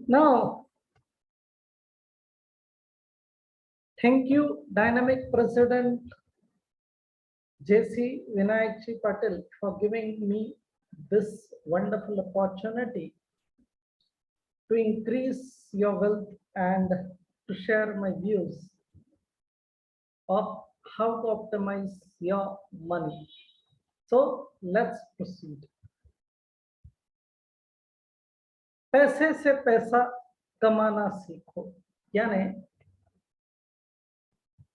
Now, thank you, Dynamic President JC Vinayak Ji Patel, for giving me this wonderful opportunity to increase your wealth and to share my views of how to optimize your money. So let's proceed. पैसे से पैसा कमाना सीखो, यानी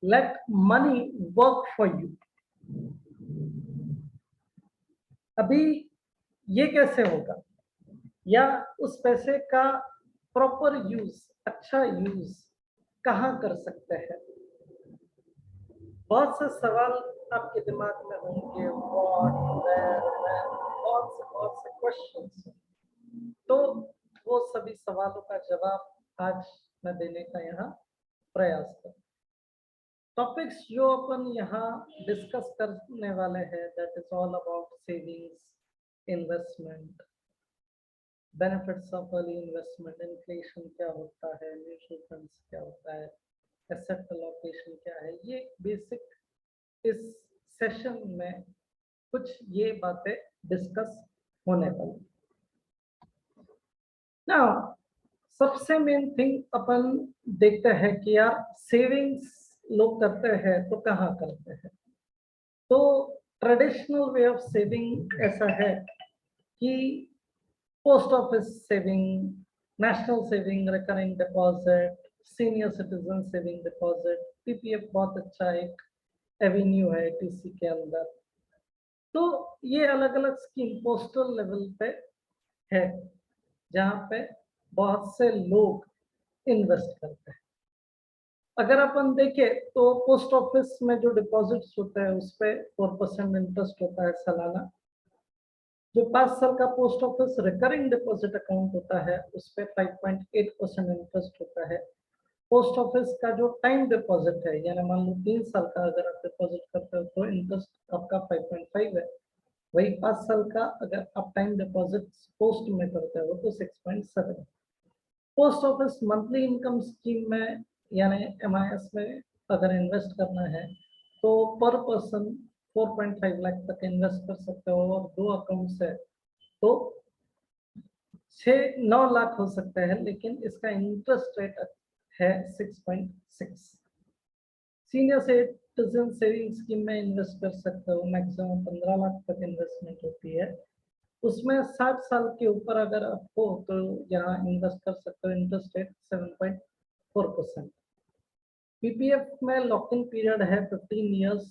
let money work for you. अभी ये कैसे होगा, या उस पैसे का प्रॉपर यूज, अच्छा यूज कहाँ कर सकते हैं? बहुत से सवाल आपके दिमाग में होंगे, व्हाट, वेयर, व्हेन, बहुत से क्वेश्चंस। तो वो सभी सवालों का जवाब आज मैं देने का यहाँ प्रयास करूँ। टॉपिक्स जो अपन यहाँ डिस्कस करने वाले हैं, that is all about savings, investment, benefits of early investment, inflation क्या होता है, म्यूचुअल फंड्स क्या होता है, एसेट एलोकेशन क्या है। ये बेसिक इस सेशन में कुछ ये बातें डिस्कस होने वाली। नाउ सबसे मेन थिंग अपन देखते हैं कि यार सेविंग्स लोग करते हैं तो कहाँ करते हैं। तो ट्रेडिशनल वे ऑफ सेविंग ऐसा है कि post office saving, national saving, recurring deposit, senior citizen saving deposit, PPF बहुत अच्छा एक एवेन्यू है टीसी के अंदर। तो ये अलग अलग स्कीम पोस्टल लेवल पे है जहाँ पे बहुत से लोग इन्वेस्ट करते हैं। अगर अपन देखें तो पोस्ट ऑफिस में जो डिपॉजिट्स होते हैं उस पे 4% इंटरेस्ट होता है सालाना। जो 5 साल का post office recurring deposit account होता है उस पे 5.8% इंटरेस्ट होता है। पोस्ट ऑफिस का जो टाइम डिपॉजिट है, यानी मान लो 3 साल का अगर आप डिपॉजिट करते हो तो इंटरेस्ट आपका 5.5 है। वही 5 साल का अगर आप टाइम डिपॉजिट पोस्ट में करते हो तो 6.7 है। Post office monthly income scheme में यानी MIS में अगर इन्वेस्ट करना है तो पर पर्सन 4.5 लाख तक इन्वेस्ट कर सकते हो, और 2 अकाउंट्स है तो 6-9 लाख हो सकते हैं, लेकिन इसका इंटरेस्ट रेट है 6.6। सीनियर सिटीजन सेविंग स्कीम में इन्वेस्ट कर सकते हो, मैक्सिमम 15 लाख तक इन्वेस्टमेंट होती है। उसमें 60 साल के ऊपर अगर आप हो तो यहाँ इन्वेस्ट कर सकते हो, इंटरेस्ट रेट 7.4%। पीपीएफ में लॉक इन पीरियड है 15 इयर्स,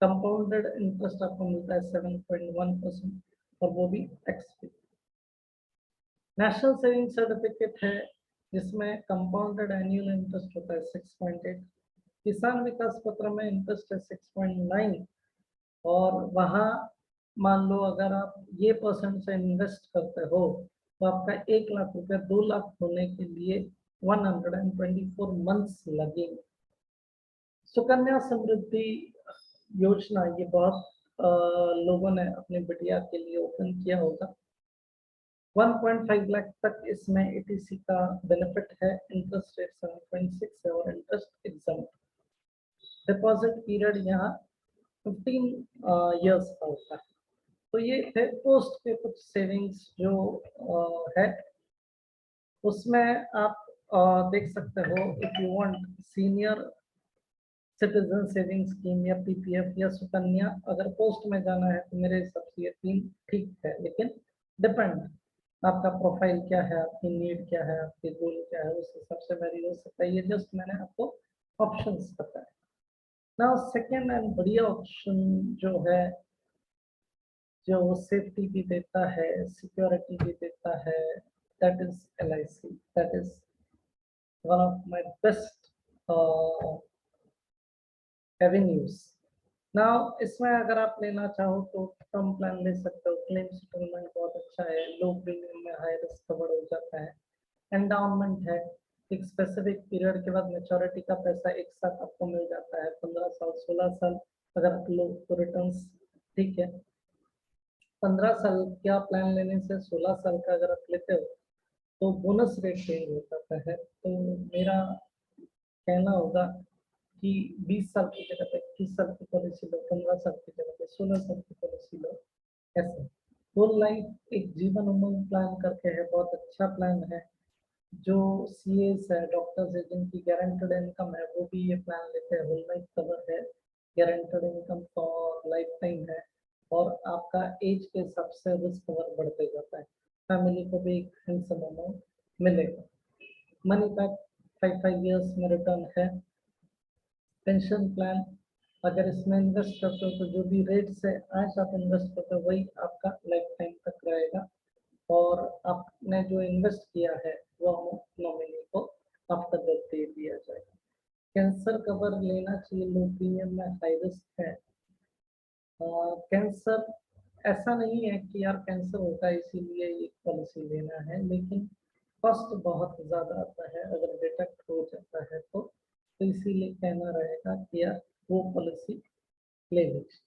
कंपाउंडेड इंटरेस्ट आपको मिलता है 7.1%, और वो भी tax free. National saving certificate है जिसमें कंपाउंडेड एनुअल इंटरेस्ट होता है 6.8। किसान विकास पत्र में इंटरेस्ट है 6.9, और वहाँ मान लो अगर आप ये परसेंट से इन्वेस्ट करते हो तो आपका 1 लाख रुपया 2 लाख होने के लिए 124 मंथ्स लगेंगे। सुकन्या समृद्धि योजना ये बहुत लोगों ने अपनी बिटिया के लिए ओपन किया होगा। 1.5 लाख तक इसमें ETC का बेनिफिट है, इंटरेस्ट रेट 7.6 है और इंटरेस्ट एग्जम्प्ट। डिपॉजिट पीरियड यहाँ 15 इयर्स का होता है। तो ये थे पोस्ट के कुछ सेविंग्स जो है, उसमें आप देख सकते हो। If you want senior citizen saving scheme या पीपीएफ या सुकन्या, अगर पोस्ट में जाना है तो मेरे हिसाब से ये 3 ठीक है, लेकिन डिपेंड आपका प्रोफाइल क्या है, आपकी नीड क्या है, आपके गोल क्या है, उस हिसाब से वेरी हो सकता है। ये जस्ट मैंने आपको ऑप्शंस बताए। ना सेकेंड एंड बढ़िया ऑप्शन जो है, जो सेफ्टी भी देता है, सिक्योरिटी भी देता है, that is LIC। That is one of my best avenues. Now इसमें अगर आप लेना चाहो तो टर्म प्लान ले सकते हो, क्लेम सेटलमेंट बहुत अच्छा है, लो प्रीमियम में हाई रिस्क कवर हो जाता है। एंडाउनमेंट है, एक स्पेसिफिक पीरियड के बाद मैच्योरिटी का पैसा एक साथ आपको मिल जाता है, 15 साल 16 साल अगर आप लो तो रिटर्न्स ठीक है। 15 साल का प्लान लेने से 16 साल का अगर आप लेते हो तो बोनस रेट चेंज हो जाता है। तो मेरा कहना होगा कि 20 साल की जगह पे 21 साल की पॉलिसी लो, 15 साल की जगह पे 16 साल की पॉलिसी लो। ऐसे होल लाइफ एक जीवन उमंग प्लान करके है, बहुत अच्छा प्लान है। जो सीएस है, डॉक्टर्स है, जिनकी गारंटेड इनकम है, वो भी ये प्लान लेते हैं। होल लाइफ कवर है, guaranteed income for life time है, और आपका एज के हिसाब से रिस्क कवर बढ़ते जाता है। फैमिली को भी एक हैंडसम अमाउंट मिलेगा। मनी बैक 5 5 इयर्स में रिटर्न है। पेंशन प्लान, अगर इसमें इन्वेस्ट करते हो तो जो भी रेट से आज आप इन्वेस्ट करते हो वही आपका लाइफ टाइम तक रहेगा, और आपने जो इन्वेस्ट किया है वो नॉमिनी को आफ्टर डेथ दे दिया जाएगा। कैंसर कवर लेना चाहिए, लो प्रीमियम में हाई रिस्क है। कैंसर ऐसा नहीं है कि यार कैंसर होता है इसीलिए एक पॉलिसी लेना है, लेकिन कॉस्ट बहुत ज़्यादा आता है अगर डिटेक्ट हो जाता है तो इसीलिए कहना रहेगा कि यार वो पॉलिसी ले लीजिए।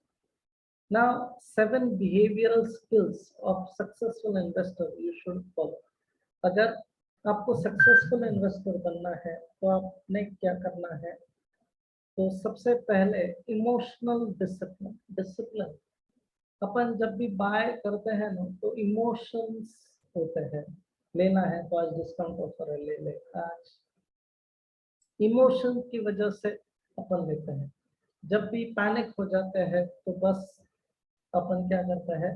Now, 7 behavioral skills of successful investor you should follow. अगर आपको सक्सेसफुल इन्वेस्टर बनना है तो आपने क्या करना है? तो सबसे पहले इमोशनल डिसिप्लिन। डिसिप्लिन अपन जब भी बाय करते हैं ना तो इमोशंस होते हैं। लेना है तो आज डिस्काउंट ऑफर है, ले ले आज। इमोशन की वजह से अपन लेते हैं। जब भी पैनिक हो जाते हैं तो बस अपन क्या करते हैं,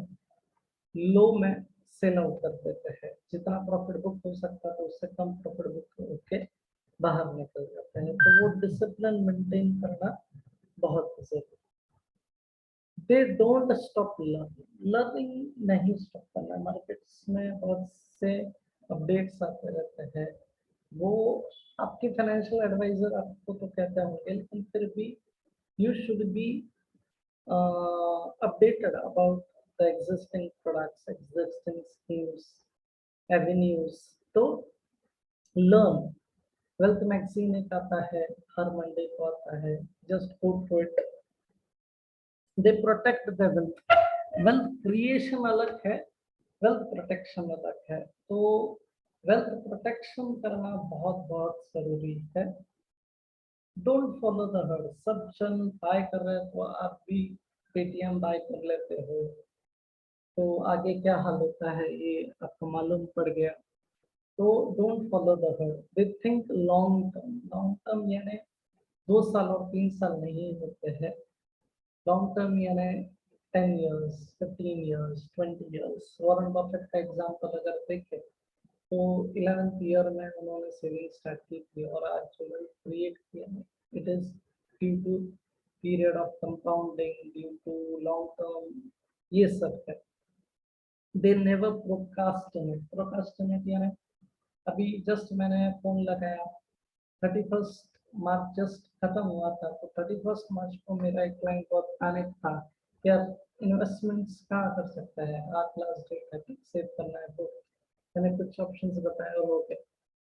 लो में सेल आउट कर देते हैं। जितना प्रॉफिट बुक हो सकता है तो उससे कम प्रॉफिट बुक होके बाहर निकल जाते हैं। तो वो डिसिप्लिन मेंटेन करना बहुत जरूरी। They don't stop learning. Learning नहीं स्टॉप करना। मार्केट्स में बहुत से अपडेट्स आते रहते हैं। वो आपके फाइनेंशियल एडवाइजर आपको तो कहते होंगे, लेकिन फिर भी you should be updated about the existing products, existing schemes, avenues. तो learn. वेल्थ मैगजीन एक आता है, हर मंडे को आता है, just go through it. They protect the wealth. Wealth creation अलग है, वेल्थ प्रोटेक्शन अलग है। तो वेल्थ प्रोटेक्शन करना बहुत बहुत जरूरी है। Don't follow the heard. सब जन बाय कर रहे हैं तो आप भी पेटीएम बाय कर लेते हो, तो आगे क्या हाल होता है ये आपको मालूम पड़ गया। तो don't follow the heard. They think long term. Long term यानी 2 साल और 3 साल नहीं होते हैं। लॉन्ग टर्म यानी 10 years, 15 years, 20 years. Warren Buffett का एग्जाम्पल अगर देखें तो 11th ईयर में उन्होंने सेविंग स्टार्ट की थी, और आज जो वेल्थ क्रिएट किया है it is due to period of compounding, due to long term, ये सब है। They never procrastinate. प्रोकास्टिनेट यानी अभी जस्ट मैंने फोन लगाया, 31 मार्च जस्ट खत्म हुआ था, तो 31 मार्च को मेरा एक क्लाइंट बहुत पैनिक था, यार इन्वेस्टमेंट्स कहाँ कर सकता है, आज लास्ट डेट है, सेव करना है। तो मैंने कुछ ऑप्शंस बताए और हो गए,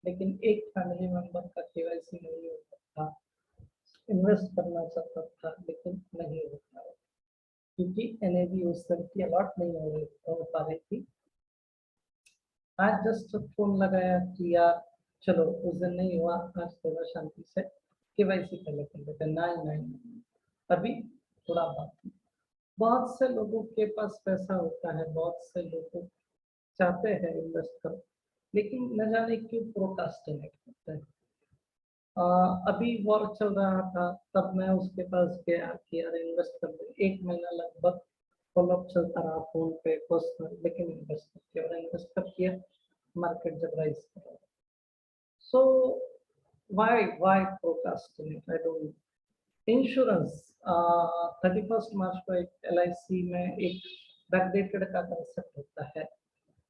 लेकिन एक फैमिली मेंबर का केवाईसी नहीं होता था, इन्वेस्ट करना चाहता था लेकिन नहीं हो पा रहा क्योंकि एनएवी उस तरह की अलॉट नहीं हो पा रही थी। आज जस्ट फोन लगाया कि यार चलो, उस दिन नहीं हुआ, आज थोड़ा शांति से केवाईसी कर लेते। नहीं नहीं, अभी थोड़ा बात। बहुत से लोगों के पास पैसा होता है, बहुत से लोग चाहते हैं इन्वेस्ट करो, लेकिन न जाने क्यों प्रोकास्टिनेट करते हैं। अभी वॉर चल रहा था तब मैं उसके पास गया कि यार इन्वेस्ट कर दे। 1 महीना लगभग फॉलोअप चलता रहा फोन पे पर्सनल, लेकिन इन्वेस्ट कर किया, मार्केट जब राइज कर रहा। So why procrastinate, I don't know. Insurance, 31 मार्च को एक LIC में एक बैकडेटेड का कंसेप्ट होता है।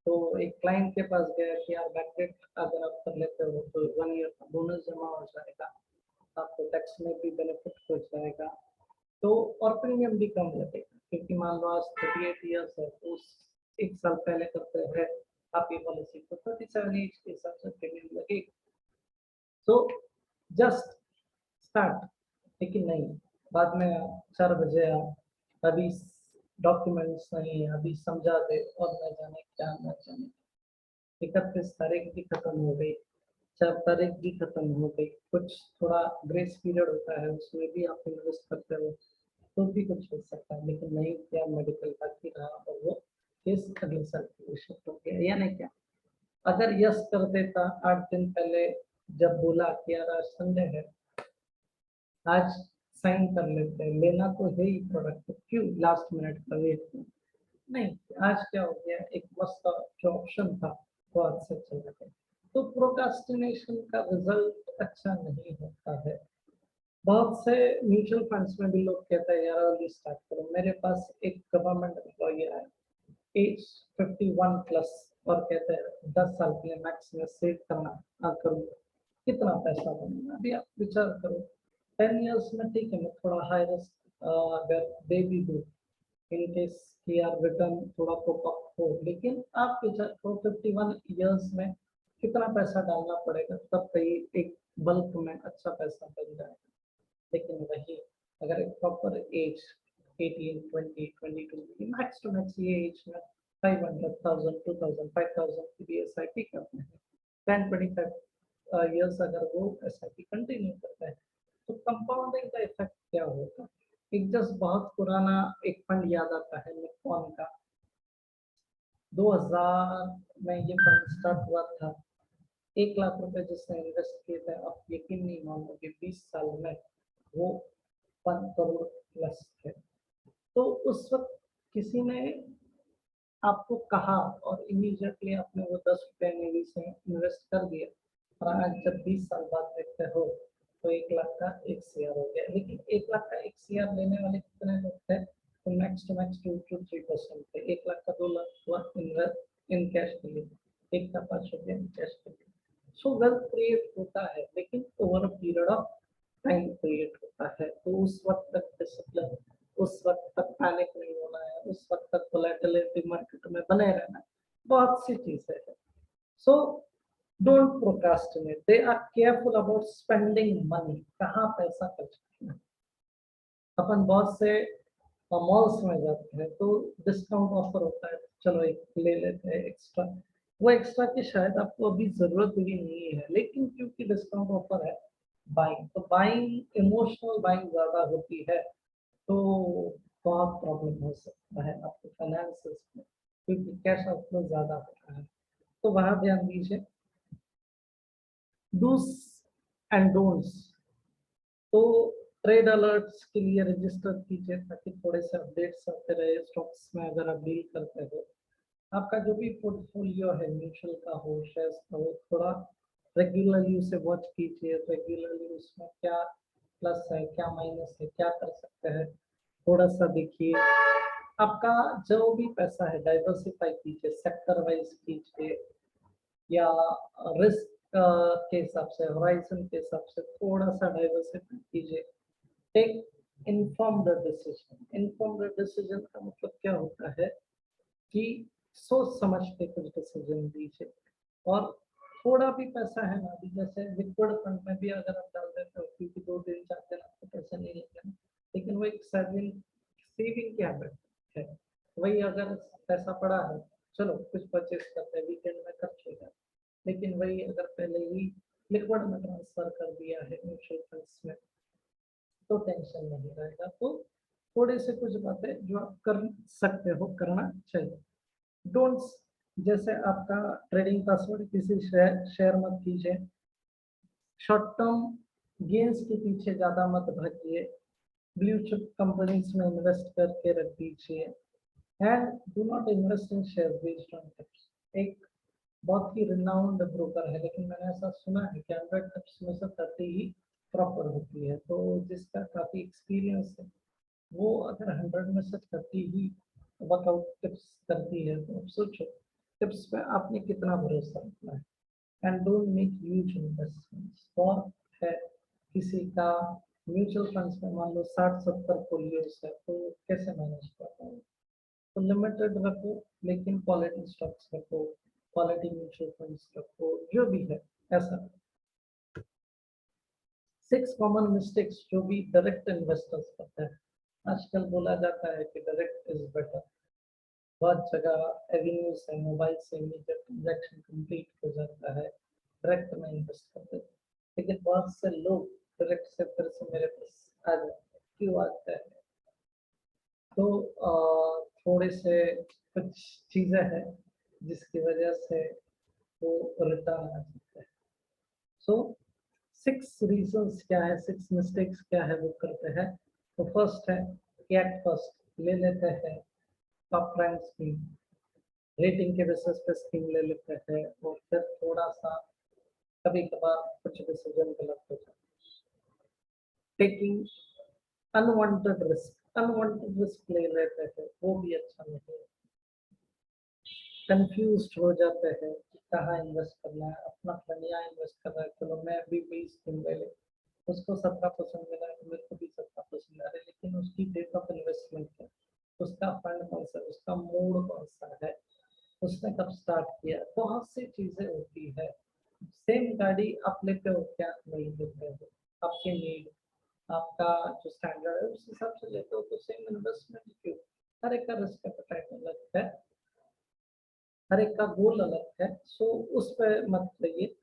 तो एक क्लाइंट के पास गया कि यार बैकडेट अगर आप कर लेते हो तो 1 ईयर का बोनस जमा हो जाएगा, आपको टैक्स में भी बेनिफिट हो जाएगा, तो और प्रीमियम भी कम लगेगा। क्योंकि मान लो आज 38 ईयर्स है तो उस 1 साल पहले करते हैं आप ये पॉलिसी, तो 37 एज के हिसाब से प्रीमियम लगेगा। तो जस्ट स्टार्ट। लेकिन नहीं, बाद में 4 बजे अभी डॉक्यूमेंट्स नहीं है, अभी समझा दे, और न जाने क्या न जाने। 31 तारीख भी खत्म हो गई, 4 तारीख भी खत्म हो गई, कुछ थोड़ा ग्रेस पीरियड होता है उसमें भी आप इन्वेस्ट करते हो तो भी कुछ हो सकता है, लेकिन नहीं किया, मेडिकल बाकी रहा और वो केस अगले साल के लिए शिफ्ट हो गया, यानी क्या अगर यस कर देता 8 दिन पहले जब बोला कि यार आज संडे है, आज साइन कर लेते हैं, लेना तो है ही प्रोडक्ट, क्यों लास्ट मिनट का वेट नहीं। आज क्या हो गया, एक मस्त जो ऑप्शन था वो आज से चला गया। तो प्रोक्रास्टिनेशन का रिजल्ट अच्छा नहीं होता है। बहुत से म्यूचुअल फंड्स में भी लोग कहते हैं यार अर्ली स्टार्ट करो। मेरे पास एक गवर्नमेंट एम्प्लॉय है, एज 51 प्लस, और कहते हैं 10 साल के लिए मैक्स में सेव करना करूँगा, कितना पैसा बनेगा। अभी आप विचार करो 10 इयर्स में, ठीक है मैं थोड़ा हाई रिस्क अगर दे भी दूँ इन केस कि यार रिटर्न थोड़ा पॉप अप हो, लेकिन आप विचार करो 51 इयर्स में कितना पैसा डालना पड़ेगा तब कहीं एक बल्क में अच्छा पैसा बन जाएगा। लेकिन वही अगर एक proper age 18 20 22 max to max ये एज में 500,000 2000 5000 की भी एस आई पी करते हैं, 10 25 ईयर्स अगर वो एस आई पी कंटिन्यू करता है तो कंपाउंडिंग का इफेक्ट क्या होगा। एक जस्ट बहुत पुराना एक फंड याद आता है निप्पॉन का, 2000 में ये फंड स्टार्ट हुआ था, 1 लाख रुपए जिसने इन्वेस्ट किए थे, आप यकीन नहीं मानोगे 20 साल में वो 1 करोड़ प्लस थे। तो उस वक्त किसी ने आपको कहा और इमीडिएटली आपने वो 10 रुपए नेवी से इन्वेस्ट कर दिया, और आज जब 20 साल बाद देखते हो तो 1 लाख का 1 CR हो गया। लेकिन 1 लाख का 1 CR लेने वाले कितने लोग थे, तो मैक्स टू मैक्स 2 to 3% थे। 1 लाख का 2 लाख हुआ इन कैश के लिए, 1 का 5 रुपया इन कैश के लिए। सो वेल्थ क्रिएट होता है, लेकिन over a period of time create होता है। तो उस वक्त तक डिसिप्लिन, उस वक्त तक पैनिक नहीं होना है, उस वक्त तक वोलेटिलिटी मार्केट में बने रहना है, बहुत सी चीजें हैं। So don't procrastinate, they are careful about spending money, कहाँ पैसा खर्च करना है। अपन बहुत से मॉल्स में जाते हैं तो डिस्काउंट ऑफर होता है, चलो एक ले लेते हैं एक्स्ट्रा, वो एक्स्ट्रा की शायद आपको अभी जरूरत भी नहीं है, लेकिन क्योंकि डिस्काउंट ऑफर है बाइंग, तो बाइंग इमोशनल बाइंग ज्यादा होती है, तो बहुत प्रॉब्लम हो सकता है आपके फाइनेंसेस में, क्योंकि कैश आउटफ्लो ज्यादा होता है। तो वहां ध्यान दीजिए। डूस एंड डोंट्स, तो ट्रेड अलर्ट्स के लिए रजिस्टर कीजिए ताकि थोड़े से अपडेट्स आते रहे स्टॉक्स में। अगर आप डील करते हो, आपका जो भी पोर्टफोलियो है म्यूचुअल का हो शेयर्स का हो, थोड़ा रेगुलरली उसे वॉच कीजिए, रेगुलरली उसमें क्या प्लस है क्या माइनस है क्या कर सकते हैं थोड़ा सा देखिए। आपका जो भी पैसा है डाइवर्सिफाई कीजिए, सेक्टर वाइज कीजिए, या रिस्क के हिसाब से, होराइजन के हिसाब से थोड़ा सा डाइवर्सिफाई कीजिए। Take informed decision. Informed decision का मतलब क्या होता है कि सोच समझ के कुछ डिसीजन दीजिए। और थोड़ा भी पैसा है ना, अभी जैसे लिक्विड फंड में भी अगर आप डाल देते हो, क्योंकि 2 दिन 4 दिन आपको पैसा नहीं लगेगा, लेकिन वो एक सेविंग सेविंग की हैबिट है। वही अगर पैसा पड़ा है, चलो कुछ परचेस करते हैं, वीकेंड में खर्च हो जाए, लेकिन वही अगर पहले ही लिक्विड में ट्रांसफर कर दिया है म्यूचुअल फंड्स में, तो टेंशन नहीं रहेगा। तो थोड़े से कुछ बातें जो आप कर सकते हो करना चाहिए। डोंट्स, जैसे आपका ट्रेडिंग पासवर्ड किसी शेयर मत कीजिए, शॉर्ट टर्म गेन्स के पीछे ज्यादा मत भागिए, ब्लू चिप कंपनीज में इन्वेस्ट करके रख दीजिए, and do not invest in share based on tips. एक बहुत ही रिनाउंड ब्रोकर है, लेकिन मैंने ऐसा सुना है कि 100 टिप्स में से 30 ही प्रॉपर होती है, तो जिसका काफी एक्सपीरियंस है वो अगर 100 में से 30 ही वर्कआउट टिप्स करती है, तो अब सोचो टिप्स पे आपने कितना भरोसा रखना है। And don't make huge investments. और है किसी का म्यूचुअल फंड्स में मान लो 60-70 फोलियोस है, तो कैसे मैनेज कर पाओगे। तो लिमिटेड रखो, लेकिन क्वालिटी स्टॉक्स रखो, क्वालिटी म्यूचुअल फंड्स रखो, जो भी है ऐसा। 6 कॉमन मिस्टेक्स जो भी डायरेक्ट इन्वेस्टर्स करते हैं। आजकल बोला जाता है कि डायरेक्ट इज बेटर, बहुत जगह एवेन्यू से मोबाइल से इमीडिएट ट्रांजैक्शन कंप्लीट हो जाता है, डायरेक्ट में इन्वेस्ट करते हैं। लेकिन बहुत से लोग डायरेक्ट से फिर से मेरे पास आ जाते हैं, क्यों आते हैं? तो थोड़े से कुछ चीज़ें हैं जिसकी वजह से वो रिटर्न आ जाते हैं। सो 6 रीजंस क्या है, 6 मिस्टेक्स क्या है वो करते हैं। तो फर्स्ट है कि एट फर्स्ट ले लेते हैं टॉप रैंक स्कीम, रेटिंग के बेसिस पे स्कीम ले लेते हैं और फिर थोड़ा सा कभी कभार कुछ डिसीजन गलत हो जाता है। टेकिंग अनवांटेड रिस्क ले लेते हैं, वो भी अच्छा नहीं है। कंफ्यूज्ड हो जाते हैं कि कहाँ इन्वेस्ट करना है, अपना फ्रेंड यहाँ इन्वेस्ट कर रहा है, चलो मैं अभी भी स्कीम ले ले, उसको 17% मिला है तो मेरे को भी 17% आ रहा है, लेकिन उसकी डेट ऑफ इन्वेस्टमेंट क्या, उसका फंड कौन सा, उसका मोड कौन सा है, उसने कब स्टार्ट किया, बहुत सी चीजें होती है। सेम गाड़ी आप लेते हो क्या, नहीं लेते हो, आपके नीड, आपका जो स्टैंडर्ड है उस हिसाब से लेते हो, तो सेम इन्वेस्टमेंट क्यों? हर एक का रिस्क एपेटाइट अलग है, हर एक का गोल अलग है। सो उस पर मत जाइए।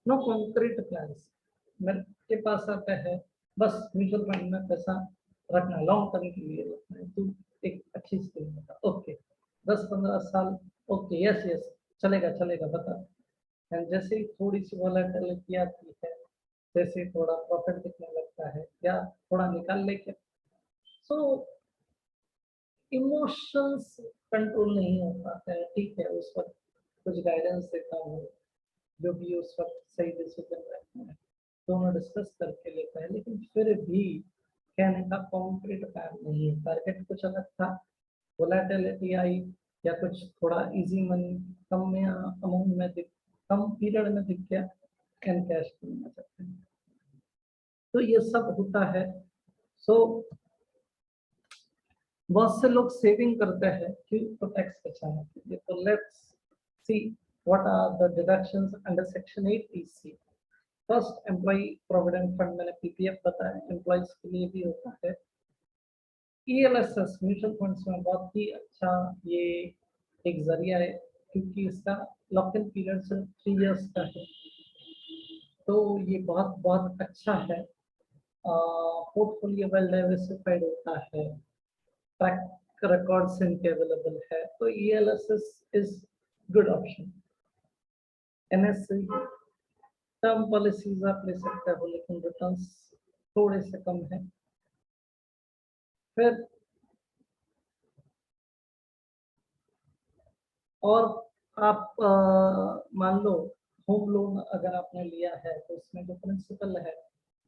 नो कॉन्क्रीट प्लान्स मेरे के पास आता है, बस म्यूचुअल फंड में पैसा रखना, लॉन्ग टर्म के लिए रखना है, तो एक अच्छी स्कीम बता, ओके 10-15 साल, ओके यस यस चलेगा चलेगा बता। एंड जैसे ही थोड़ी सी वॉलेटिलिटी आती है, जैसे ही थोड़ा प्रॉफिट दिखने लगता है या थोड़ा निकाल लेके, सो इमोशंस कंट्रोल नहीं हो पाता है। ठीक है उस वक्त कुछ गाइडेंस देता हूँ, जो भी उस वक्त सही डिसीजन रहता है दोनों डिस्कस करके लेता है, लेकिन फिर भी कहने का कॉन्क्रीट प्लान नहीं है। टारगेट कुछ अलग था, वोलेटिलिटी आई या कुछ थोड़ा इजी मनी कम में अमाउंट में दिख, कम पीरियड में दिख गया, एंड कैश करना चाहते हैं, तो ये सब होता है। सो बहुत से लोग सेविंग करते हैं क्यों, तो टैक्स बचाने के लिए। तो let's see what are the deductions under section 8 PC. First employ provident fund, मैंने पीपीएफ बताया, एम्प्लॉयज के लिए भी होता है। ईएलएसएस म्यूचुअल फंड्स में बहुत ही अच्छा ये एक जरिया है, क्योंकि इसका लॉक इन पीरियड सिर्फ 3 इयर्स का है, तो ये बहुत बहुत अच्छा है। पोर्टफोलियो वेल डाइवर्सिफाइड होता है, ट्रैक रिकॉर्ड्स इनके अवेलेबल है, तो ELSS is good option. NSC term policies आप ले सकते हो, लेकिन रिटर्न्स थोड़े से कम है। फिर और आप मान लो होम लोन अगर आपने लिया है तो उसमें जो प्रिंसिपल है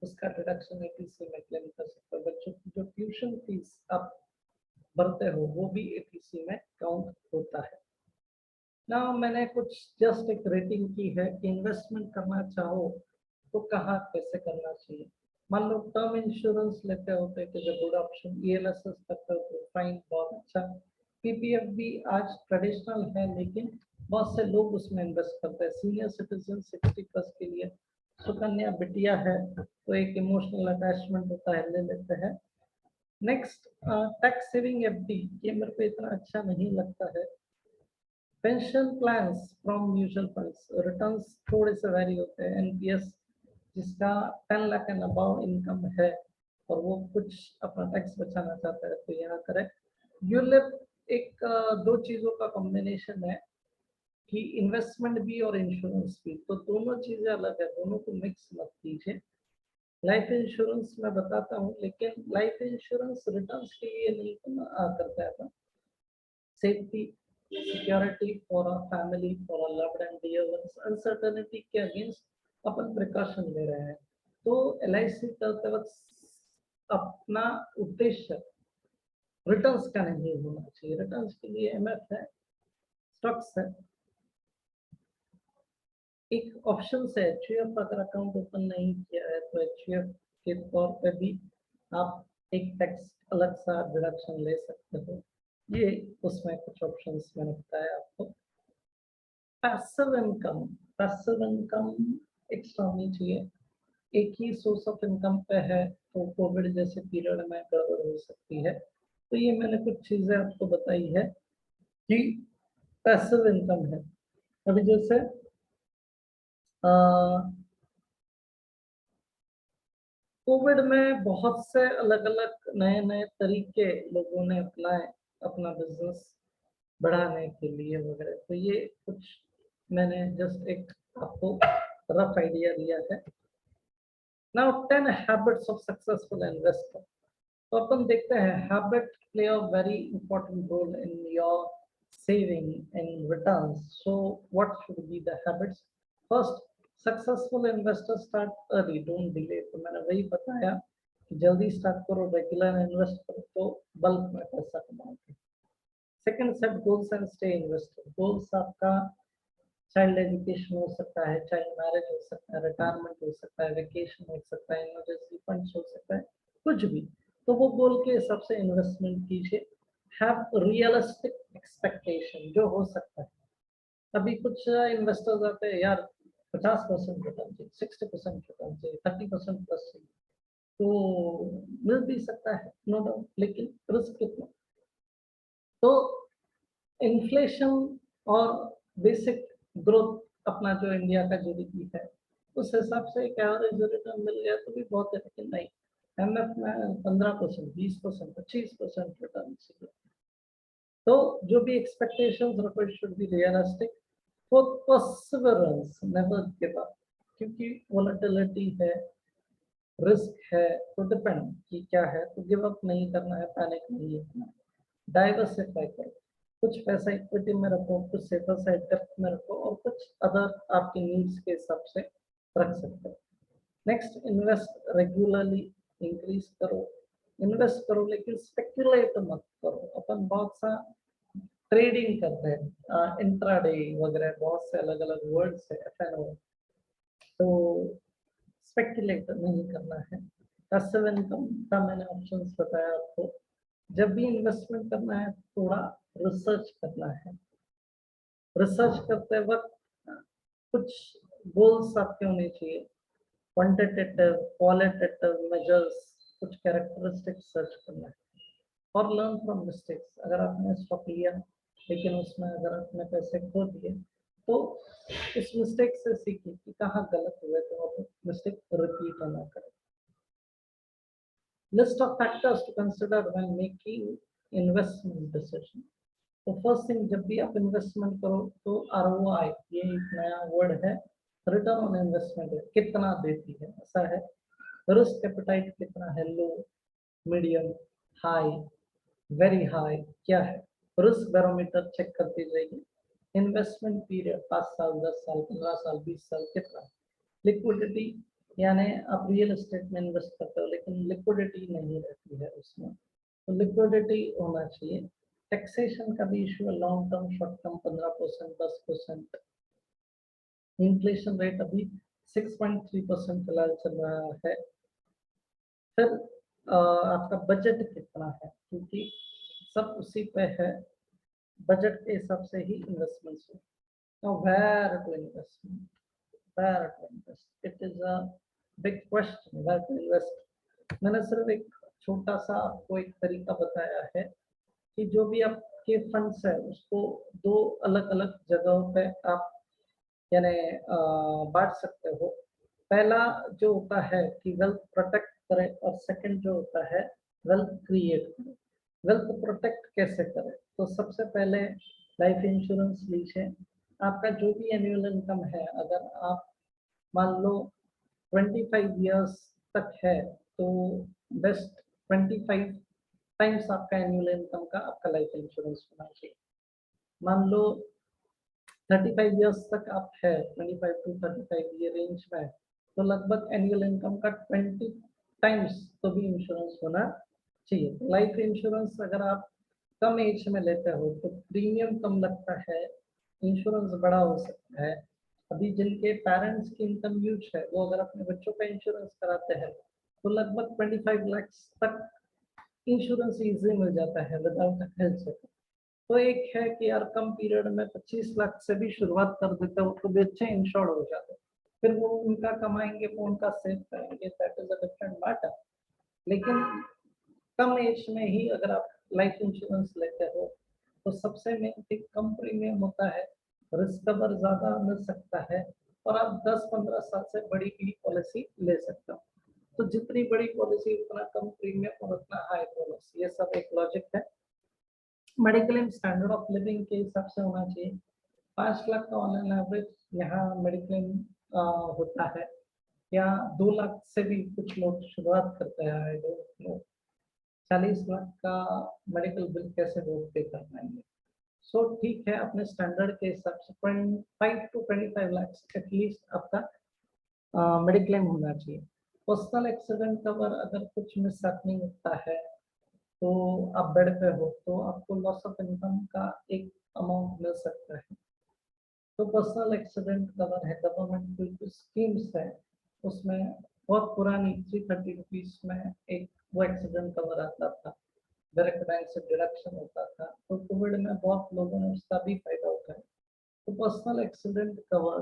उसका डिडक्शन एपीसी में क्लेम कर सकते हो। बच्चों की जो ट्यूशन फीस आप भरते हो वो भी एपीसी में काउंट होता है ना। मैंने कुछ जस्ट एक रेटिंग की है कि इन्वेस्टमेंट करना चाहो तो कहाँ कैसे करना चाहिए। मान लो टर्म इंश्योरेंस लेते हो तो it is a good option, ELSS करते हो तो फाइन, बहुत अच्छा। पीपीएफ भी आज ट्रेडिशनल है, लेकिन बहुत से लोग उसमें इन्वेस्ट करते हैं। सीनियर सिटीजन 60+ के लिए सुकन्या बिटिया है, तो एक इमोशनल अटैचमेंट होता है, ले लेते हैं। नेक्स्ट टैक्स सेविंग एफडी, ये मेरे को इतना अच्छा नहीं लगता है। Pension plans from mutual funds, returns थोड़े से वेरी होते हैं। एनपीएस जिसका 10 लाख एंड अबव इनकम है और वो कुछ अपना टैक्स बचाना चाहता है तो यहाँ करें। यूलिप एक दो चीजों का कॉम्बिनेशन है कि इन्वेस्टमेंट भी और इंश्योरेंस भी, तो दोनों चीजें अलग है, दोनों को मिक्स मत कीजिए। लाइफ इंश्योरेंस मैं बताता हूँ, लेकिन लाइफ इंश्योरेंस रिटर्न्स के लिए नहीं करता है, safety, security for a family, for a loved and dear ones, uncertainty के अगेंस्ट अपन प्रिकॉशन ले रहे हैं। तो एलआईसी करते वक्त अपना उद्देश्य रिटर्न्स का नहीं होना चाहिए। रिटर्न्स के लिए एमएफ है, स्टॉक्स है, एक ऑप्शन है एचयूएफ। अगर अकाउंट ओपन नहीं किया है तो एचयूएफ के तौर पे भी आप एक टैक्स अलग सा डिडक्शन ले सकते हो। ये उसमें कुछ ऑप्शंस मैंने बताया आपको। Passive income, passive income extra होनी चाहिए। एक ही सोर्स ऑफ इनकम पे है तो कोविड जैसे पीरियड में गड़बड़ हो सकती है, तो ये मैंने कुछ चीजें आपको बताई है। कि पैसिव इनकम है। अभी जैसे कोविड में बहुत से अलग अलग नए नए तरीके लोगों ने अपनाए अपना बिजनेस बढ़ाने के लिए वगैरह, तो ये कुछ मैंने जस्ट एक आपको रफ आइडिया दिया है। Now 10 habits of successful investor. तो अपन देखते हैं habit play a very important role in your saving and returns. So what should be the habits? First, successful investors start early, don't delay. तो मैंने वही बताया कि जल्दी स्टार्ट करो, रेगुलर इन्वेस्ट करो तो बल्क में पैसा कमाओगे। Second, set goals and stay invested. Goals आपका चाइल्ड एजुकेशन हो सकता है, चाइल्ड मैरिज हो सकता है, रिटायरमेंट हो सकता है, वेकेशन हो सकता है, इमरजेंसी फंड्स हो सकता है, कुछ भी। तो वो गोल के हिसाब से इन्वेस्टमेंट कीजिए। हैव रियलिस्टिक एक्सपेक्टेशन, जो हो सकता है। अभी कुछ इन्वेस्टर्स आते हैं, यार 50% रिटर्न चाहिए, 60% रिटर्न चाहिए, 30% प्लस चाहिए, तो मिल भी सकता है, नो डाउट, लेकिन रिस्क कितना। तो इन्फ्लेशन और बेसिक ग्रोथ अपना जो इंडिया का जीडीपी है उस हिसाब से एक एवरेज रिटर्न मिल गया तो भी बहुत है, लेकिन नहीं, एमएफ में 15%, 20%, 25% रिटर्न चाहिए। तो जो भी एक्सपेक्टेशंस रखो should be realistic for perseverance, never give up, क्योंकि वोलेटिलिटी है, रिस्क है, तो डिपेंड कि क्या है, तो गिव अप नहीं करना है, पैनिक नहीं करना है। डाइवर्सिफाई करो, कुछ पैसा इक्विटी में रखो, कुछ सेफर साइड डेप्थ में रखो और कुछ अदर आपकी नीड्स के हिसाब से रख सकते हो। नेक्स्ट, इन्वेस्ट रेगुलरली, इंक्रीज करो, इन्वेस्ट करो लेकिन स्पेक्युलेट मत करो। अपन बहुत सा ट्रेडिंग करते हैं, इंट्राडे वगैरह, बहुत से अलग अलग वर्ड्स है, एफएनओ, तो स्पेक्युलेट नहीं करना है। पैसिव इनकम का मैंने ऑप्शंस बताया आपको। जब भी इन्वेस्टमेंट करना है थोड़ा रिसर्च करना है। रिसर्च करते वक्त कुछ गोल्स आपके होने चाहिए, क्वांटिटेटिव क्वालिटेटिव मेजर्स, कुछ कैरेक्टरिस्टिक्स सर्च करना है और लर्न फ्रॉम मिस्टेक्स। अगर आपने स्टॉक लिया लेकिन उसमें अगर आपने पैसे खो दिए तो उस मिस्टेक से सीखिए कि कहाँ गलत हुए तो आप मिस्टेक रिपीट ना करें। List of factors to consider when making investment decision. तो फर्स्ट थिंग, जब भी आप इन्वेस्टमेंट करो तो आरओआई, ये एक नया वर्ड है, रिटर्न ऑन इन्वेस्टमेंट, कितना देती है ऐसा है। रिस्क एपेटाइट कितना है, लो, मीडियम, हाई, वेरी हाई क्या है। रिस्क बैरोमीटर चेक करती रहेगी। इन्वेस्टमेंट पीरियड 5 साल, 10 साल, 15 साल, 20 साल कितना। लिक्विडिटी, यानी आप रियल एस्टेट में इन्वेस्ट करते हो लेकिन लिक्विडिटी नहीं रहती है उसमें, तो लिक्विडिटी होना चाहिए। टैक्सेशन का भी इशू है, long term short term 15%, 10%। Inflation rate अभी 6.3% फिलहाल चल रहा है। फिर आपका बजट कितना है, क्योंकि सब उसी पे है, बजट के हिसाब से ही इन्वेस्टमेंट्स हो। Now where to invest? Where to invest? It is a big question. Where to invest? मैंने सिर्फ एक छोटा सा आपको एक तरीका बताया है कि जो भी आपके फंड्स है उसको दो अलग अलग जगहों पे आप यानी बांट सकते हो। पहला जो होता है कि वेल्थ प्रोटेक्ट करे और सेकंड जो होता है वेल्थ क्रिएट करे। वेल्थ प्रोटेक्ट कैसे करें, तो सबसे पहले लाइफ इंश्योरेंस लीजिए। आपका जो भी एनुअल इनकम है, अगर आप मान लो 25 इयर्स तक है तो बेस्ट 25 टाइम्स आपका एनुअल इनकम का आपका लाइफ इंश्योरेंस होना चाहिए। मान लो 35 इयर्स तक आप है, 25 टू 35 ये रेंज में, तो लगभग एनुअल इनकम का 20 टाइम्स तो भी इंश्योरेंस होना चाहिए। लाइफ इंश्योरेंस अगर आप कम एज में लेते हो तो प्रीमियम कम लगता है, इंश्योरेंस बड़ा हो सकता है। अभी जिनके पेरेंट्स की इनकम ह्यूज है वो अगर अपने बच्चों का इंश्योरेंस कराते हैं तो लगभग 25 लाख तक इंश्योरेंस इजीली मिल जाता है विदाउट हेल्थ चेकअप। तो एक है कि यार कम पीरियड में 25 लाख से भी शुरुआत कर देते हो तो भी अच्छे इंश्योर्ड हो जाते, फिर वो उनका कमाएंगे, वो उनका सेव करेंगे, that is a different matter. लेकिन कम एज में ही अगर आप लाइफ इंश्योरेंस लेते हो तो सबसे मेन थिंग कम प्रीमियम होता है, रिस्क कवर ज्यादा मिल सकता है, और आप 10-15 साल से बड़ी भी पॉलिसी ले सकते हो। तो जितनी बड़ी पॉलिसी उतना कम प्रीमियम और उतना हाई बोनस, ये सब एक लॉजिक है। मेडिक्लेम स्टैंडर्ड ऑफ लिविंग के हिसाब से होना चाहिए। 5 लाख का ऑन एन एवरेज यहाँ मेडिक्लेम होता है, या 2 लाख से भी कुछ लोग शुरुआत करते हैं। आई डोंट नो 40 लाख का मेडिकल बिल कैसे लोग पे कर पाएंगे। सो ठीक है, अपने स्टैंडर्ड के हिसाब से 25 to 25 लाख एटलीस्ट आपका मेडिक्लेम होना चाहिए। पर्सनल एक्सीडेंट कवर, अगर कुछ मिस हैपनिंग होता है तो आप बेड पे हो तो आपको लॉस ऑफ इनकम का एक अमाउंट मिल सकता है। तो पर्सनल एक्सीडेंट कवर है, गवर्नमेंट की कुछ स्कीम्स है, उसमें बहुत पुरानी 330 रुपीज में एक वो एक्सीडेंट कवर आता था, डायरेक्ट बैंक से डिडक्शन होता था। तो कोविड में बहुत लोगों ने उसका भी फायदा उठाया। तो personal accident cover,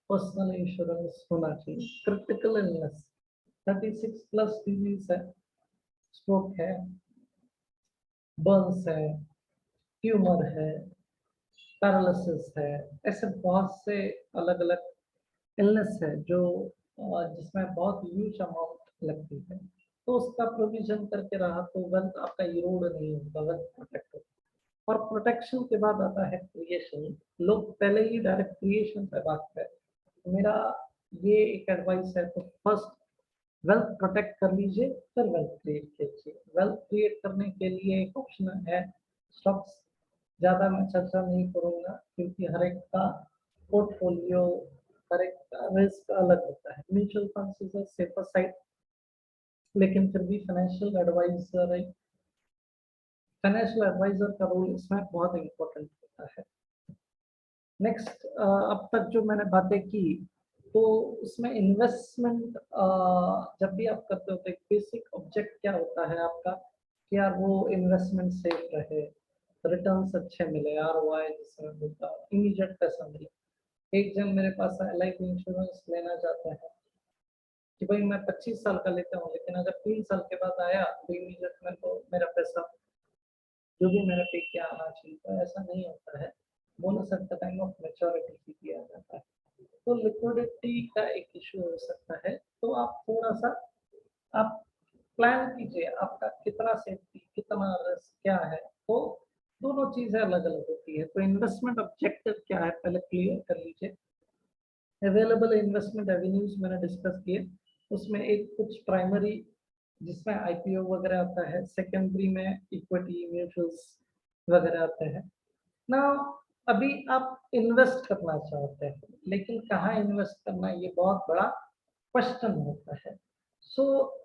personal insurance होना चाहिए। क्रिटिकल इलनेस 36+ डिजीज है, स्ट्रोक है, बर्न्स है, ट्यूमर है, पैरालिसिस है, ऐसे बहुत से अलग अलग इलनेस है जो जिसमें बहुत ह्यूज अमाउंट लगती है। तो उसका प्रोविजन करके रहा तो वेल्थ आपका इरोड नहीं होगा, वेल्थ प्रोटेक्ट होगा। और प्रोटेक्शन के बाद आता है क्रिएशन। लोग पहले ही डायरेक्ट क्रिएशन पे बात करें। मेरा ये एक एडवाइस है, तो फर्स्ट वेल्थ प्रोटेक्ट कर लीजिए, फिर वेल्थ क्रिएट कीजिए। वेल्थ क्रिएट करने के लिए एक ऑप्शन है स्टॉक्स। ज्यादा मैं चर्चा नहीं करूंगा क्योंकि हर एक का पोर्टफोलियो, हर एक का रिस्क अलग होता है। Mutual funds is a safer side, लेकिन फिर भी फाइनेंशियल एडवाइजर का रोल इसमें बहुत इंपॉर्टेंट होता है। नेक्स्ट, अब तक जो मैंने बातें की, तो उसमें इन्वेस्टमेंट जब भी आप करते हो तो एक बेसिक ऑब्जेक्ट क्या होता है आपका, कि यार वो इन्वेस्टमेंट सेफ रहे, रिटर्न्स अच्छे मिले, आरओआई जिसमें होता है, इमीडिएट पैसा मिले। एक जन मेरे पास LIC इंश्योरेंस लेना चाहते हैं कि भाई मैं 25 साल का लेता हूँ, लेकिन अगर 3 साल के बाद आया तो इमीडिएट में तो मेरा पैसा जो भी मैंने पे किया आना चाहिए, तो ऐसा नहीं होता है। Bonus at the time of maturity भी दिया जाता है। तो लिक्विडिटी का एक इशू हो सकता है। तो आप थोड़ा सा आप प्लान कीजिए, आपका कितना सेफ्टी, कितना रिस्क क्या है। तो दोनों चीजें अलग अलग होती है। तो इन्वेस्टमेंट ऑब्जेक्टिव क्या है पहले क्लियर कर लीजिए। अवेलेबल इन्वेस्टमेंट एवेन्यूज मैंने डिस्कस किए, उसमें एक कुछ प्राइमरी जिसमें IPO वगैरह आता है, सेकेंडरी में इक्विटी म्यूचुअल्स वगैरह आते हैं ना। अभी आप इन्वेस्ट करना चाहते हैं, लेकिन कहाँ इन्वेस्ट करना, ये बहुत बड़ा क्वेश्चन होता है। सो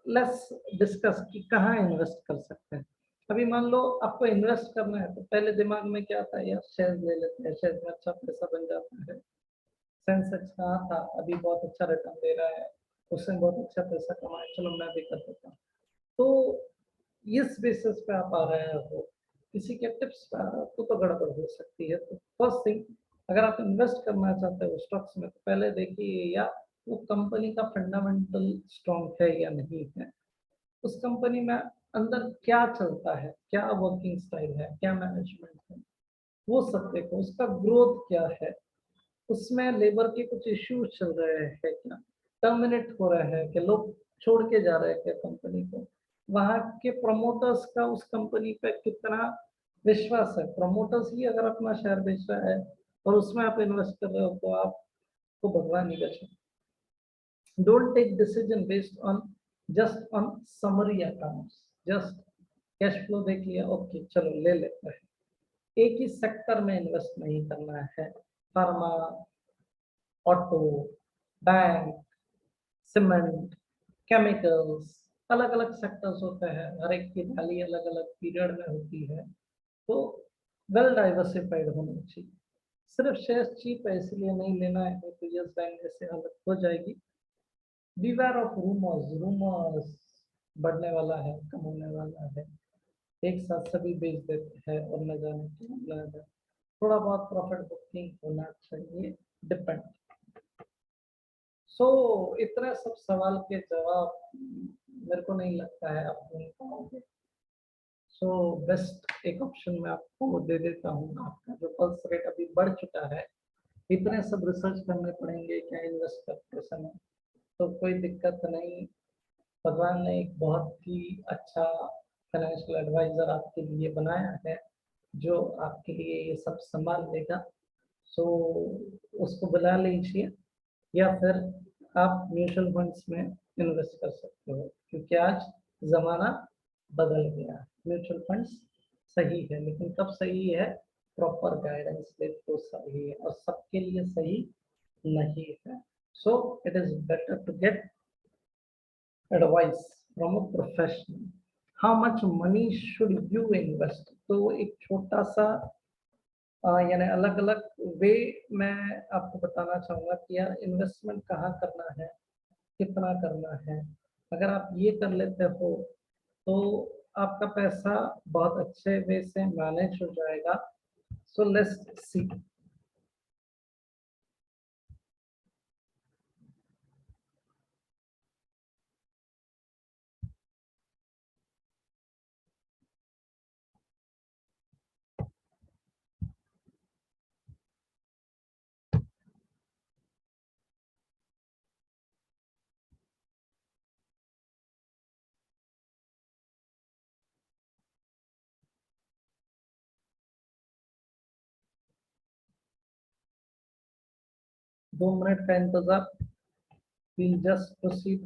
लेट्स डिस्कस कि कहाँ इन्वेस्ट कर सकते हैं। अभी मान लो आपको इन्वेस्ट करना है, तो पहले दिमाग में क्या आता है, यार शेयर ले लेते हैं, शेयर में अच्छा पैसा बन जाता है। सेंसेक्स कहा था, अभी बहुत अच्छा रिटर्न दे रहा है, उससे बहुत अच्छा पैसा कमाए, चलो मैं भी कर देता हूँ। तो इस बेसिस पे आप आ रहे हो, किसी के टिप्स पे आ रहे हो, तो गड़बड़ हो सकती है। तो फर्स्ट थिंग, अगर आप इन्वेस्ट करना चाहते हो स्टॉक्स में, तो पहले देखिए या वो कंपनी का फंडामेंटल स्ट्रॉन्ग है या नहीं है, उस कंपनी में अंदर क्या चलता है, क्या वर्किंग स्टाइल है, क्या मैनेजमेंट है, वो सब देखो। उसका ग्रोथ क्या है, उसमें लेबर के कुछ इश्यूज चल रहे हैं क्या, टर्मिनेट हो रहा है कि लोग छोड़ के जा रहे हैं क्या कंपनी को, वहाँ के प्रमोटर्स का उस कंपनी पे कितना विश्वास है। प्रमोटर्स ही अगर अपना शेयर बेच रहा है और उसमें आप इन्वेस्ट कर रहे हो, तो आपको भगवान ही बचे। Don't take decision based on just on summary accounts, just cash flow देख लिया, ओके चलो ले लेते हैं। एक ही सेक्टर में इन्वेस्ट नहीं करना है। Pharma, auto, bank, cement, chemicals, अलग अलग सेक्टर्स होते हैं, हर एक की वैल्यू अलग अलग पीरियड में होती है। तो वेल डाइवर्सिफाइड होना चाहिए। सिर्फ शेयर चीप है इसलिए नहीं लेना है, तो यस बैंक जैसे हालत हो जाएगी। बीवेयर ऑफ रूमर्स, रूमर्स बढ़ने वाला है, कम होने वाला है, एक साथ सभी बेच देते हैं और न जाने क्या है। थोड़ा बहुत प्रॉफिट बुकिंग होना चाहिए, डिपेंड। सो इतना सब सवाल के जवाब मेरे को नहीं लगता है आप नहीं पाओगे। सो बेस्ट एक ऑप्शन मैं आपको दे देता हूँ। आपका जो पल्स रेट अभी बढ़ चुका है, इतने सब रिसर्च करने पड़ेंगे क्या इन्वेस्ट करते समय, तो कोई दिक्कत नहीं। भगवान ने एक बहुत ही अच्छा फाइनेंशियल एडवाइजर आपके लिए बनाया है जो आपके लिए ये सब संभाल लेगा। सो उसको बुला लीजिए, या फिर आप म्यूचुअल फंड्स में इन्वेस्ट कर सकते हो, क्योंकि आज ज़माना बदल गया। म्यूचुअल फंड्स सही है, लेकिन कब सही है, प्रॉपर गाइडेंस दे तो सही है, और सबके लिए सही नहीं है। So it is better to get advice from a professional. How much money should you invest, तो एक छोटा सा यानी अलग अलग वे मैं आपको बताना चाहूँगा कि यार इन्वेस्टमेंट कहाँ करना है, कितना करना है। अगर आप ये कर लेते हो तो आपका पैसा बहुत अच्छे वे से मैनेज हो जाएगा। So let's see. 2 मिनट का इंतजार, we'll just proceed.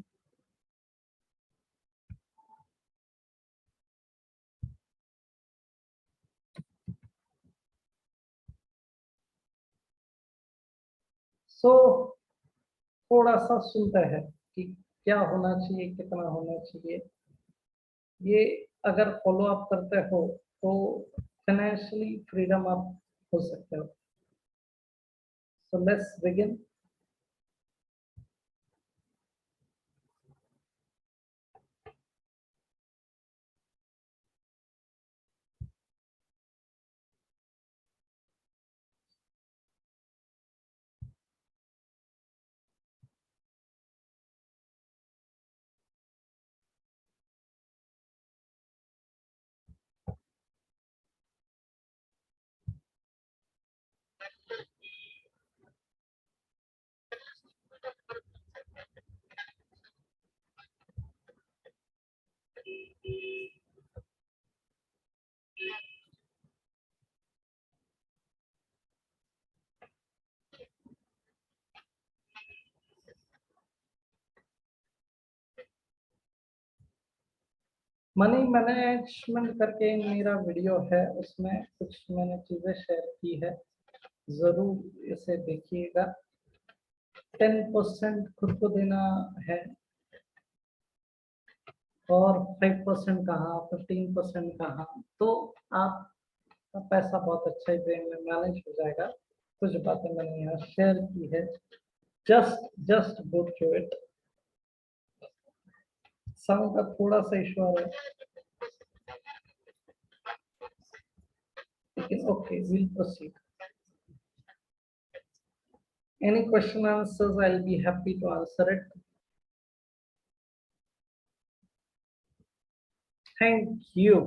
सो थोड़ा सा सुनते हैं कि क्या होना चाहिए, कितना होना चाहिए। ये अगर फॉलो अप करते हो तो फाइनेंशियली फ्रीडम आप हो सकते हो। So let's begin. Money management करके मेरा वीडियो है, उसमें कुछ मैंने चीजें शेयर की है, जरूर इसे देखिएगा। 10% खुद को देना है, और 5% कहाँ, 15% कहाँ, तो आपका पैसा बहुत अच्छे वे में मैनेज हो जाएगा। कुछ बातें मैंने यहाँ शेयर की है, just go through it. Sound का थोड़ा सा इशू आ रहा है, लेकिन okay, will proceed. Any question answers, I'll be happy to answer it. Thank you.